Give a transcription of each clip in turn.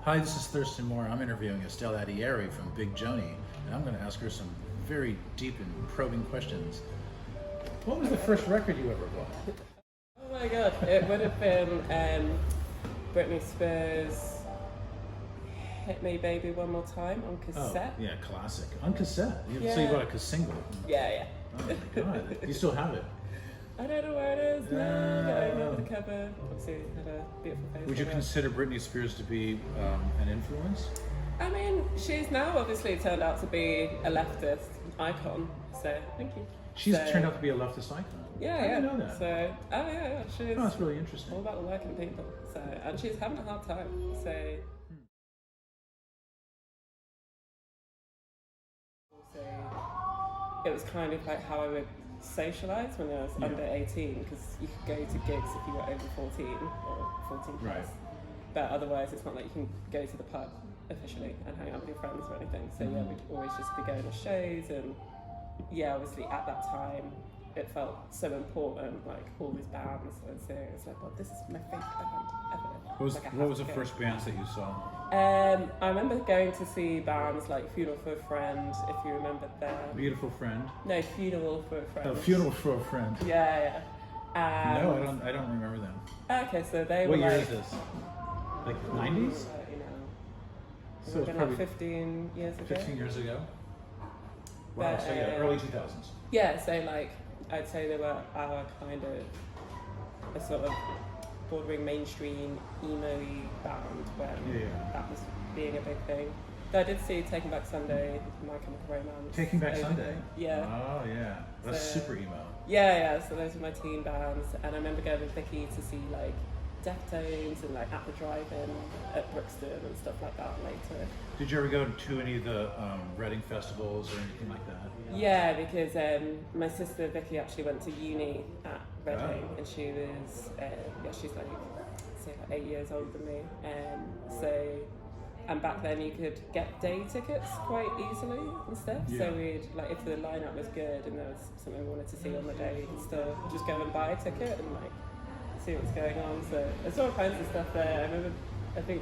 Hi, this is Thurston Moore. I'm interviewing Estella Adeyeri from Big Joanie, and I'm going to ask her some very deep and probing questions. What was the first record you ever bought? Oh my god, it would have been Britney Spears' Hit Me Baby One More Time on cassette. Oh, yeah, classic. On cassette? Yeah. So you bought a single? Yeah. Oh my god, you still have it? I don't know where it is now, but I remember the cover. Obviously, it had a beautiful face. Would you consider Britney Spears to be an influence? I mean, she's now obviously turned out to be a leftist icon, so thank you. She's turned out to be a leftist icon? Yeah, I didn't know that. So, she's Oh, that's really interesting. all about the working people. So, and she's having a hard time. So, it was kind of like how I would socialise when I was under 18, because you could go to gigs if you were over 14 or 14 plus. Right. But otherwise, it's not like you can go to the pub officially and hang out with your friends or anything. So yeah, we'd always just be going to shows, and yeah, obviously at that time, it felt so important, like all these bands, and so it was like, well, this is my favourite band ever. What was the first bands that you saw? I remember going to see bands like Funeral for a Friend, if you remember them. Beautiful Friend? No, Funeral for a Friend. Oh, Funeral for a Friend. Yeah. No, I don't remember them. Okay, so they were What year like... is this? Like 90s? So it's probably 15 years ago. 15 years ago? Wow, But, so yeah, early 2000s. Yeah, so like, I'd say they were our kind of a sort of bordering mainstream emo-y band when that was being a big thing. But I did see Taking Back Sunday, My Chemical Romance. Taking Back Sunday? Yeah. Oh yeah, that's super emo. Yeah, so those were my teen bands, and I remember going with Vicky to see like Deftones and like at the drive-in at Brixton and stuff like that later. Did you ever go to any of the Reading festivals or anything like that? Yeah, because my sister Vicky actually went to uni at Reading, and she was she's like 8 years older than me, and back then you could get day tickets quite easily and stuff. Yeah. So we'd like, if the lineup was good and there was something we wanted to see on the day, we could still just go and buy a ticket and like see what's going on. So there's all kinds of stuff there. I remember, I think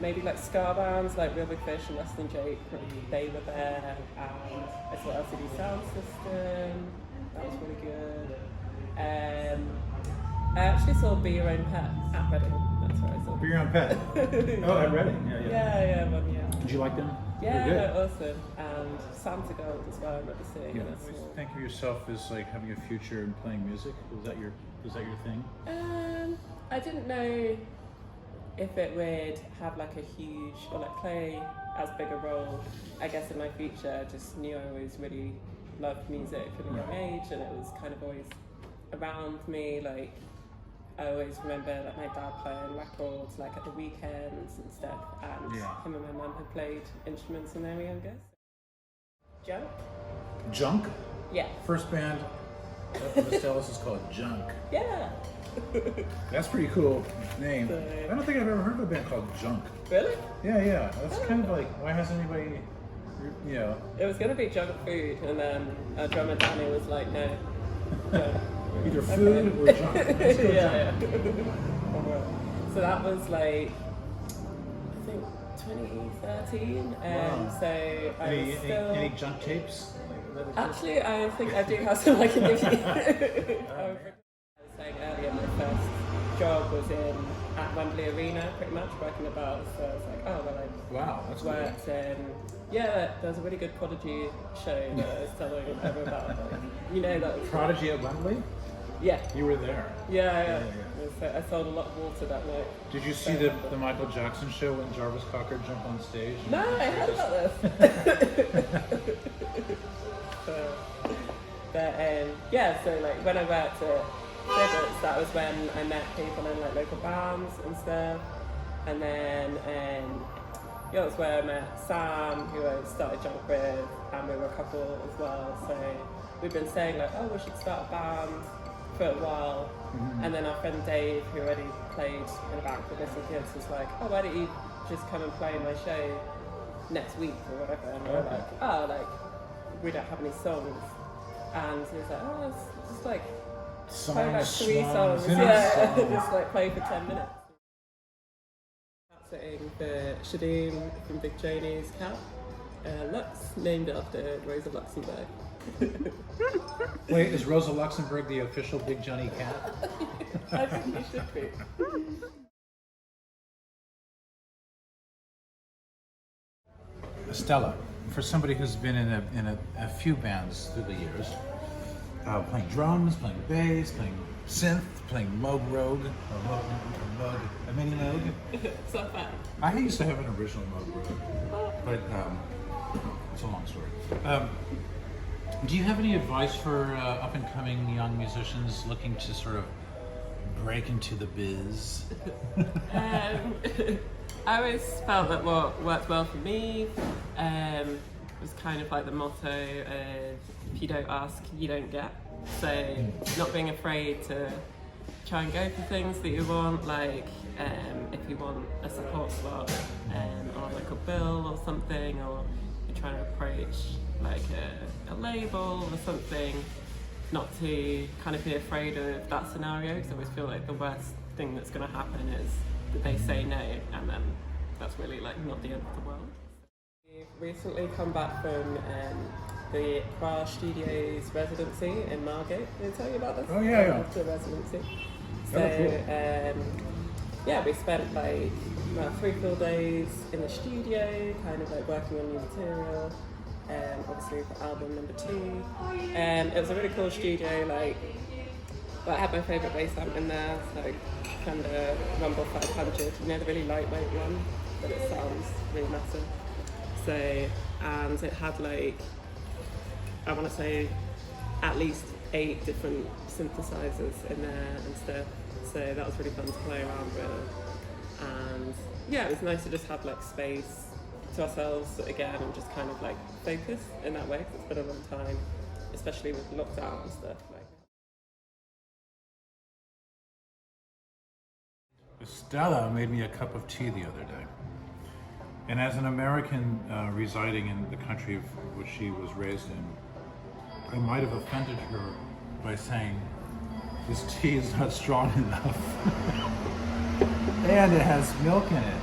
maybe like ska bands like Real Big Fish and Less Than Jake, they were there, and I saw LCD Sound System, that was really good. I actually saw Be Your Own Pet at Reading, that's where I saw. Be Your Own Pet? Oh, at Reading, Yeah, 1 year. Did you like them? Yeah, no, awesome. And Santa Gold as well, I remember seeing. Yeah. Always think of yourself as like having a future in playing music. Was that your thing? I didn't know if it would have like a huge, or like play as big a role, I guess, in my future. I just knew I always really loved music from a young age, and it was kind of always around me. Like, I always remember like my dad playing records like at the weekends and stuff, and him and my mum had played instruments when they were younger. Junk? Junk? Yeah. First band of Estella's is called Junk. Yeah. That's a pretty cool name. So, I don't think I've ever heard of a band called Junk. Really? Yeah. That's kind of like, why hasn't anybody, It was going to be Junk Food, and then our drummer Danny was like, no. Junk. Either food or junk. Let's go yeah. So that was like, I think 2013. Wow. So I was still... Any junk tapes? Actually, I think I do have some I can give you. I was saying earlier, my first job was at Wembley Arena, pretty much working about. So I was like, oh well, Wow, that's worked in. Yeah, there was a really good Prodigy show that I was telling everyone about. That. Prodigy at Wembley? Yeah. You were there? Yeah. I sold a lot of water that night. Did you see the Michael Jackson show when Jarvis Cocker jumped on stage? No, I heard about this. So like when I worked at Fribourg's, that was when I met people in like local bands and stuff. And then that's where I met Sam, who I started Junk with, and we were a couple as well. So we've been saying like, oh, we should start a band for a while. And then our friend Dave, who already played in a band called Missing Kids, was like, oh, why don't you just come and play my show next week or whatever? And we were like, oh, like, we don't have any songs. And he was like, oh, it's just like, play like 3 songs. Yeah, just like play for 10 minutes. babysitting for Shadoom from Big Joanie's cat, Lux, named after Rosa Luxemburg. Wait, is Rosa Luxemburg the official Big Joanie cat? I think you should be. Estella, for somebody who's been in a few bands through the years, playing drums, playing bass, playing synth, playing Moog Rogue, or a mini Moog. It's not bad. I used to have an original Moog Rogue, but it's a long story. Do you have any advice for up and coming young musicians looking to sort of break into the biz? I always felt that what worked well for me was kind of like the motto of if you don't ask, you don't get. So not being afraid to try and go for things that you want, like if you want a support slot on like a bill or something, or you're trying to approach like a label or something, not to kind of be afraid of that scenario, because I always feel like the worst thing that's going to happen is that they say no, and then that's really like not the end of the world. We've recently come back from the Crash Studios residency in Margate. Did I tell you about this? Oh yeah. The residency. So cool. yeah, we spent like about 3 full days in the studio, kind of like working on new material. Obviously for album number 2. It was a really cool studio. Like, I had my favourite bass amp in there, so kind of Rumble 500. You know, the really lightweight one, but it sounds really massive. So, and it had like, I want to say, at least 8 different synthesizers in there and stuff. So that was really fun to play around with. And yeah, it was nice to just have like space to ourselves again and just kind of like focus in that way, because it's been a long time, especially with lockdown and stuff. Like. Estella made me a cup of tea the other day. And as an American residing in the country of which she was raised in, I might have offended her by saying, this tea is not strong enough. And it has milk in it.